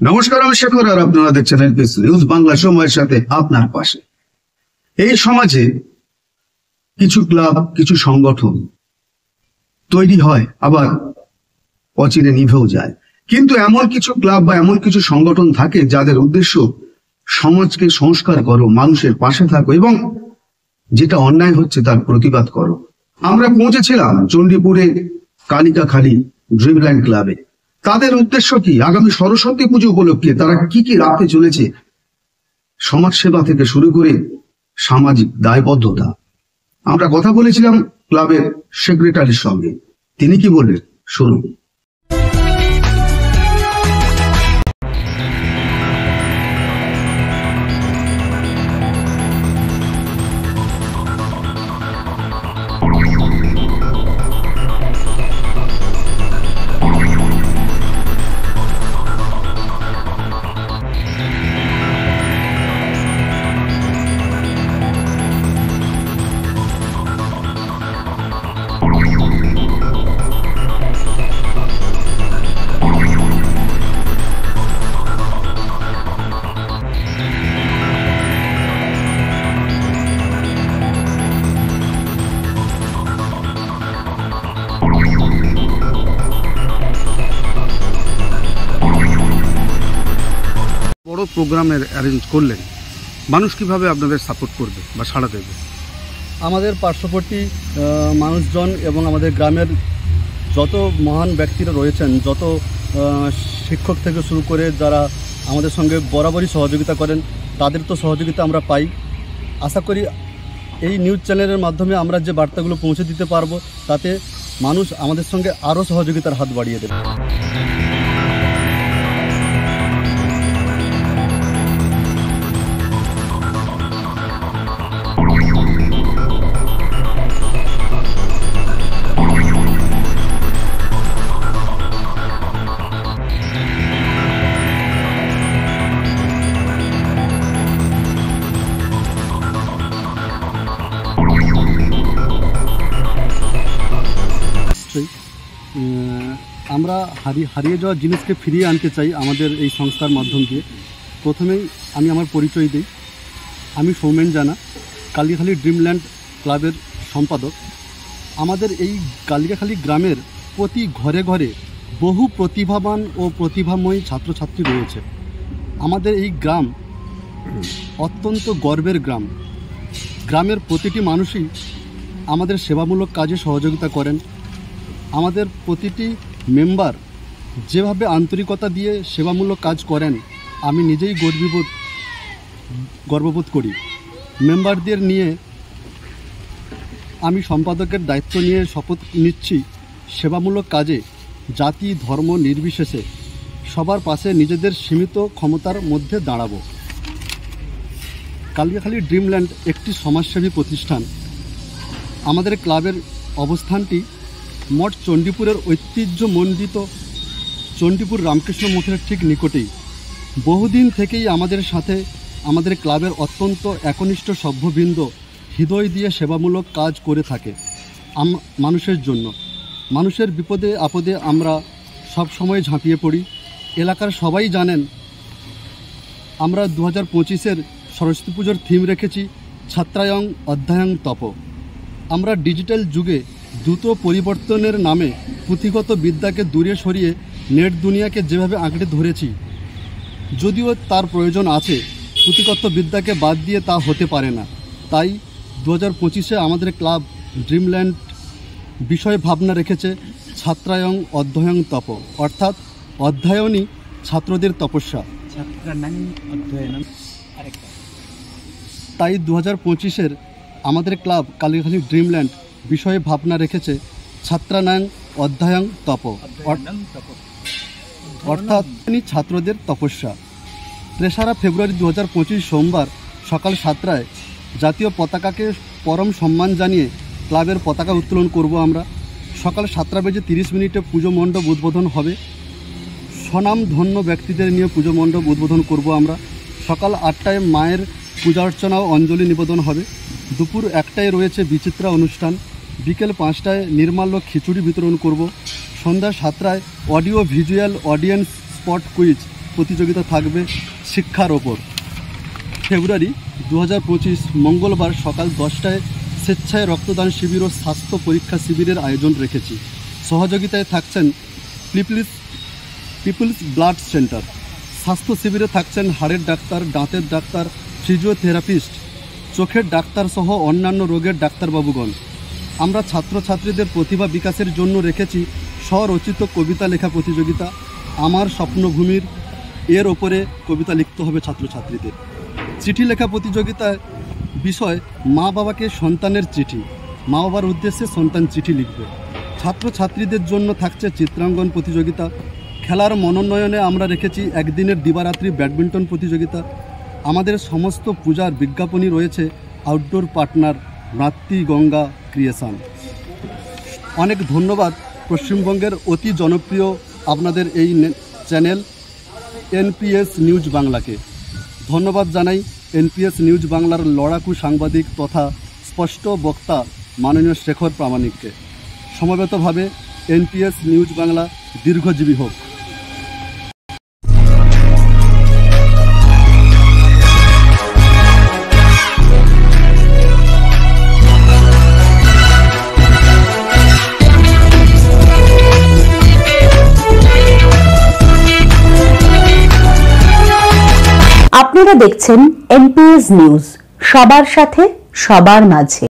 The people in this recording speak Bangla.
নমস্কার, আমি শেখর আর আপনারা দেখছেন এলপিএস নিউজ বাংলা, সময়ের সাথে আপনার পাশে। এই সমাজে কিছু ক্লাব, কিছু সংগঠন তৈরি হয়, আবার অচিরে নিভেও যায়। কিন্তু এমন কিছু ক্লাব বা এমন কিছু সংগঠন থাকে যাদের উদ্দেশ্য সমাজকে সংস্কার করো, মানুষের পাশে থাকো এবং যেটা অন্যায় হচ্ছে তার প্রতিবাদ করো। আমরা পৌঁছেছিলাম চণ্ডীপুরে কালিকাখালী ড্রিমল্যান্ড ক্লাবে। তাদের উদ্দেশ্য কি? আগামী সরস্বতী পুজো উপলক্ষে তারা কি কি রাখতে চলেছে, সমাজসেবা থেকে শুরু করে সামাজিক দায়বদ্ধতা। আমরা কথা বলেছিলাম ক্লাবের সেক্রেটারির সঙ্গে। তিনি কি বললেন শুনুন। বড় প্রোগ্রামের অ্যারেঞ্জ করলেন, মানুষ কিভাবে আপনাদের সাপোর্ট করবে বা সাড়া দেবে? আমাদের পার্শ্ববর্তী মানুষজন এবং আমাদের গ্রামের যত মহান ব্যক্তিরা রয়েছেন, যত শিক্ষক থেকে শুরু করে যারা আমাদের সঙ্গে বরাবরই সহযোগিতা করেন, তাদের তো সহযোগিতা আমরা পাই। আশা করি এই নিউজ চ্যানেলের মাধ্যমে আমরা যে বার্তাগুলো পৌঁছে দিতে পারবো, তাতে মানুষ আমাদের সঙ্গে আরও সহযোগিতার হাত বাড়িয়ে দেবে। আমরা হারিয়ে যাওয়া জিনিসকে ফিরিয়ে আনতে চাই আমাদের এই সংস্থার মাধ্যম দিয়ে। প্রথমেই আমি আমার পরিচয় দিই। আমি সৌমেন জানা, কালিকাখালী ড্রিমল্যান্ড ক্লাবের সম্পাদক। আমাদের এই কালিকাখালী গ্রামের প্রতি ঘরে ঘরে বহু প্রতিভাবান ও প্রতিভাময়ী ছাত্রছাত্রী রয়েছে। আমাদের এই গ্রাম অত্যন্ত গর্বের গ্রাম। গ্রামের প্রতিটি মানুষই আমাদের সেবামূলক কাজে সহযোগিতা করেন। আমাদের প্রতিটি মেম্বার যেভাবে আন্তরিকতা দিয়ে সেবামূলক কাজ করেন, আমি নিজেই গর্ববোধ করি। মেম্বারদের নিয়ে আমি সম্পাদকের দায়িত্ব নিয়ে শপথ নিচ্ছি, সেবামূলক কাজে জাতি ধর্ম নির্বিশেষে সবার পাশে নিজেদের সীমিত ক্ষমতার মধ্যে দাঁড়াবো। কালিকাখালী ড্রিমল্যান্ড একটি সমাজসেবী প্রতিষ্ঠান। আমাদের ক্লাবের অবস্থানটি মঠ চণ্ডীপুরের ঐতিহ্যমণ্ডিত চণ্ডীপুর রামকৃষ্ণ মঠের ঠিক নিকটেই। বহুদিন থেকেই আমাদের সাথে আমাদের ক্লাবের অত্যন্ত একনিষ্ঠ সভ্যবৃন্দ হৃদয় দিয়ে সেবামূলক কাজ করে থাকে মানুষের জন্য। মানুষের বিপদে আপদে আমরা সব সময় ঝাঁপিয়ে পড়ি। এলাকার সবাই জানেন আমরা 2025-এর সরস্বতী পুজোর থিম রেখেছি ছাত্রায়ং অধ্যয়ং তপ। আমরা ডিজিটাল যুগে দ্রুত পরিবর্তনের নামে পুঁথিগত বিদ্যাকে দূরে সরিয়ে নেট দুনিয়াকে যেভাবে আঁকড়ে ধরেছি, যদিও তার প্রয়োজন আছে, পুঁথিগত বিদ্যাকে বাদ দিয়ে তা হতে পারে না। তাই 2025-এ আমাদের ক্লাব ড্রিমল্যান্ড বিষয় ভাবনা রেখেছে ছাত্রায়ং অধ্যয়ং তপ, অর্থাৎ অধ্যয়নই ছাত্রদের তপস্যা। তাই 2025-এর আমাদের ক্লাব কালিকাখালী ড্রিমল্যান্ড বিষয়ে ভাবনা রেখেছে ছাত্রানাং অধ্যয়ং তপ, অর্থাৎ ছাত্রদের তপস্যা। 3 ফেব্রুয়ারি 2025 সোমবার সকাল 7টায় জাতীয় পতাকাকে পরম সম্মান জানিয়ে ক্লাবের পতাকা উত্তোলন করব আমরা। সকাল 7:30 পুজো মণ্ডপ উদ্বোধন হবে। স্বনাম ধন্য ব্যক্তিদের নিয়ে পুজো মণ্ডপ উদ্বোধন করব আমরা। সকাল 8টায় মায়ের পূজা অর্চনা ও অঞ্জলি নিবেদন হবে। দুপুর 1টায় রয়েছে বিচিত্রা অনুষ্ঠান। বিকেল 5টায় নির্মাল্য খিচুড়ি বিতরণ করব। সন্ধ্যা 7টায় audio visual audience spot quiz প্রতিযোগিতা থাকবে শিক্ষার ওপর। ফেব্রুয়ারি 2025 মঙ্গলবার সকাল 10টায় স্বেচ্ছায় রক্তদান শিবির ও স্বাস্থ্য পরীক্ষা শিবিরের আয়োজন রেখেছি। সহযোগিতায় থাকছেন পিপলস ব্লাড সেন্টার। স্বাস্থ্য শিবিরে থাকছেন হাড়ের ডাক্তার, দাঁতের ডাক্তার, ফিজিওথেরাপিস্ট, চোখের ডাক্তার সহ অন্যান্য রোগের ডাক্তারবাবুগণ। আমরা ছাত্রছাত্রীদের প্রতিভা বিকাশের জন্য রেখেছি স্বরচিত কবিতা লেখা প্রতিযোগিতা। আমার স্বপ্নভূমির এর ওপরে কবিতা লিখতে হবে ছাত্রছাত্রীদের। চিঠি লেখা প্রতিযোগিতায় বিষয় মা বাবাকে সন্তানের চিঠি। মা বাবার উদ্দেশ্যে সন্তান চিঠি লিখবে। ছাত্রছাত্রীদের জন্য থাকছে চিত্রাঙ্কন প্রতিযোগিতা। খেলার মনোনয়নে আমরা রেখেছি একদিনের দিবারাত্রি ব্যাডমিন্টন প্রতিযোগিতা। আমাদের সমস্ত পূজার বিজ্ঞাপনই রয়েছে আউটডোর পার্টনার রাত্রি গঙ্গা ক্রিয়েশন। অনেক ধন্যবাদ পশ্চিমবঙ্গের অতি জনপ্রিয় আপনাদের এই চ্যানেল এনপিএস নিউজ বাংলাকে। ধন্যবাদ জানাই এনপিএস নিউজ বাংলার লড়াকু সাংবাদিক তথা স্পষ্ট বক্তা মাননীয় শেখর প্রামাণিককে। সমবেতভাবে এনপিএস নিউজ বাংলা দীর্ঘজীবী হোক। আপনারা দেখছেন এনপিএস নিউজ, সবার সাথে সবার মাঝে।